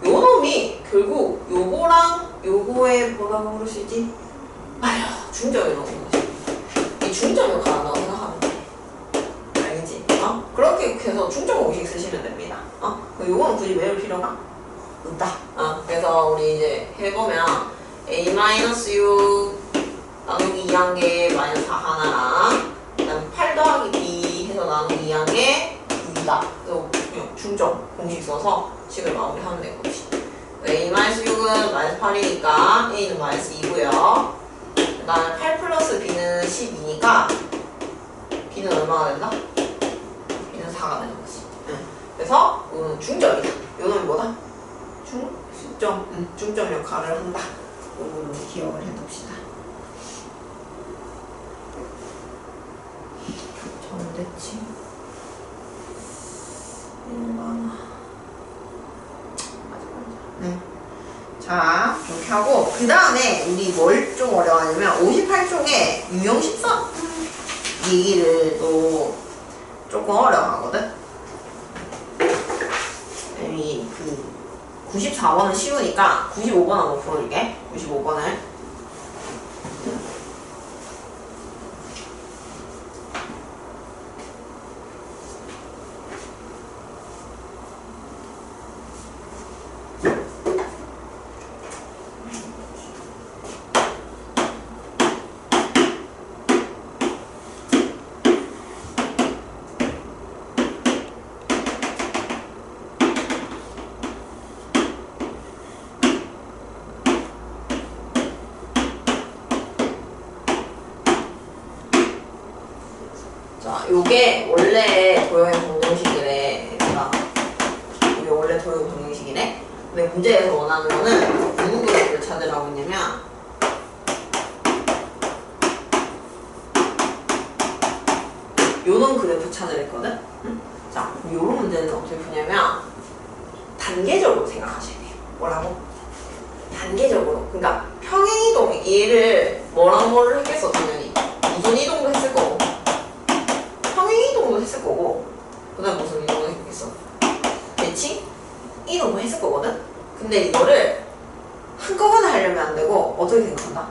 요 놈이 결국 요거랑 요거에 뭐라고 부를 수 있지? 중점이 나오는 거지. 이 중점이 가난다고 생각하면 돼. 알겠지? 그렇게 해서 중점 공식 쓰시면 됩니다. 요거는 굳이 외울 필요가 없다. 그래서 우리 이제 해보면 a-6 나누기 2한 개 마이너스 4 하나랑 그다음에 8 더하기 b 해서 나누기 2한 개 2다. 그래서 중점 공식 써서 식을 마무리하면 된 거지. a-6은 마이너스 8이니까 a는 마이너스 2고요. 그 다음에 8 플러스 b는 12니까 b는 얼마가 된다? b는 4가 되는 거지. 그래서 이거는 중점이다. 이거는 뭐다? 중점 역할을 한다. 이거로 기억을 해둡시다. 정대칭 1번. 네. 자, 이렇게 하고 그 다음에 우리 뭘 좀 어려워하냐면 58쪽에 유형 13 얘기를 또 조금 어려워하거든. 이 그 94번은 쉬우니까 95번 한번 풀어줄게. 95번을 요게 원래 도형의 방정식이래. 얘들아. 이게 원래 도형의 방정식이래. 근데 문제에서 원하는 거는 누구 그래프를 찾으라고 했냐면 요런 그래프 찾으랬거든? 응? 자, 요런 문제는 어떻게 푸냐면 단계적으로 생각하셔야 돼요. 뭐라고? 단계적으로. 그러니까 평행이동 얘를 뭐랑 뭐를 했겠어 당연히. 무슨 이동도 했을 거고 평행이동도 했을 거고 그 다음에 무슨 이동도 했겠어? 대칭? 이동도 했을 거거든? 근데 이거를 한꺼번에 하려면 안 되고 어떻게 생각한다?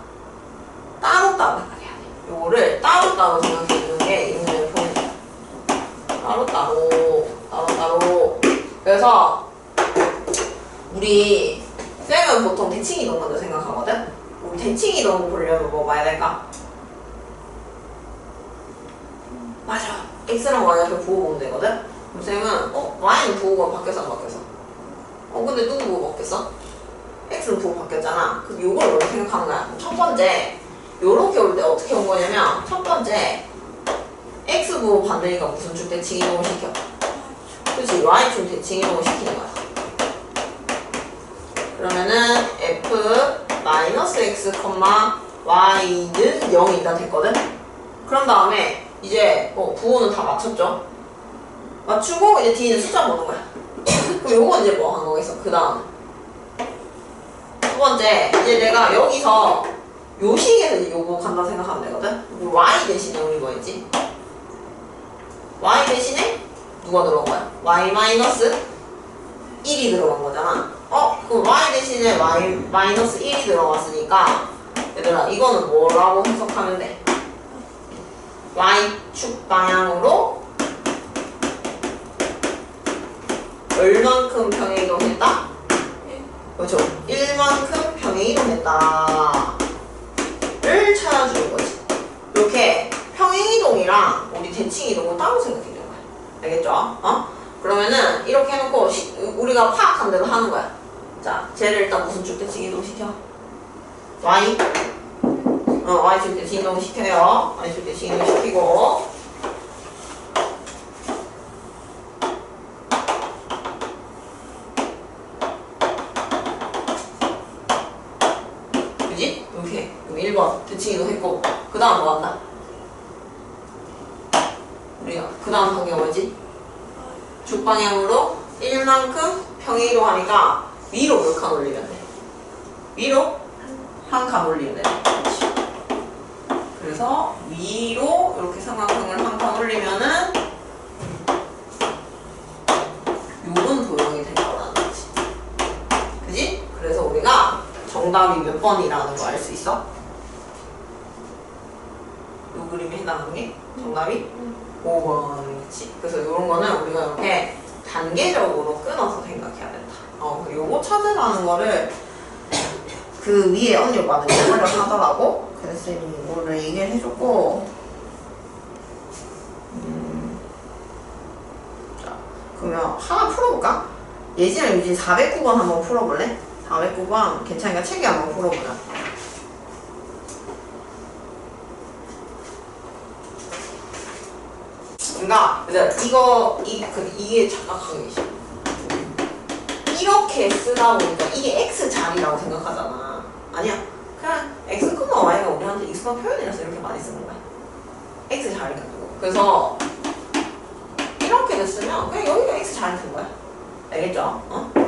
따로따로 생각해야 돼. 요거를 따로따로 생각해주는 게 이 문제의 포인트야. 따로따로. 그래서 우리 쌤은 보통 대칭이동 먼저 생각하거든? 우리 대칭이동 보려면 뭐 봐야 될까? 맞아. x랑 y 앞에 부호 보면 되거든? 그럼 쌤은 y는 부호가 바뀌었어 안 바뀌었어? 근데 누구 부호 바뀌었어? x는 부호 바뀌었잖아. 그럼 요걸 먼저 생각하는 거야. 첫 번째 요렇게 올 때 어떻게 온 거냐면 첫 번째 x 부호 반대니까 무슨 줄 대칭 이동을 시켜? 그렇지. y축 대칭 이동을 시키는 거야. 그러면은 f-x, y는 0이 일단 됐거든? 그런 다음에 이제 부호는 다 맞췄죠? 맞추고 이제 뒤에는 숫자 보는 거야. 그럼 요건 이제 뭐 하는 거겠어? 그 다음 두 번째 이제 내가 여기서 요 식에서 이제 요거 간다 생각하면 되거든? y 대신에 우리 뭐 했지? y 대신에 누가 들어간 거야? y 마이너스 1이 들어간 거잖아. 그럼 y 대신에 y 마이너스 1이 들어갔으니까 얘들아 이거는 뭐라고 해석하면 돼? y축 방향으로 얼만큼 평행이동했다? 그렇죠. 1만큼 평행이동했다 를 찾아주는 거지. 이렇게 평행이동이랑 우리 대칭이동은 따로 생각해주는 거야. 알겠죠? 그러면은 이렇게 해놓고 우리가 파악한 대로 하는 거야. 자, 쟤를 일단 무슨 줄 대칭 이동 시켜? y y줄 대칭 이동 시켜요. y줄 대칭 이동 시키고 그지? 이렇게 1번 대칭 이동 했고 그 다음 뭐 한다? 우리가 그 다음 단계가 뭐지? 죽방향으로 1만큼 평행이동 하니까 위로 몇 칸 올리면 돼? 위로 한 칸 올리면 돼. 그렇지. 그래서 위로 이렇게 삼각형을 한 칸 올리면은 요런 도형이 될 거라는 거지. 그지? 그래서 우리가 정답이 몇 번이라는 거 알 수 있어? 요 그림에 해당하는 게 정답이 5번이지. 그래서 이런 거는 우리가 이렇게 단계적으로 끊어서 생각해야 된다. 요거 찾으라는 거를 그 위에 언니 오빠는 영어를 하더라고. 그래서 쌤이 이거를 얘기를 해줬고 자, 그러면 하나 풀어볼까? 예지랑 유진 409번 한번 풀어볼래? 409번 괜찮으니까 책에 한번 풀어보자. 알겠습니까? 그래서 이게 착각하기 계셔. 이렇게 쓰다 보니까 이게 x 자리라고 생각하잖아. 아니야. 그냥 x, y가 우리한테 익숙한 표현이라서 이렇게 많이 쓰는 거야. x 자리 가지고. 그래서 이렇게 됐으면 그냥 여기가 x 자리 된 거야. 알겠죠? 어?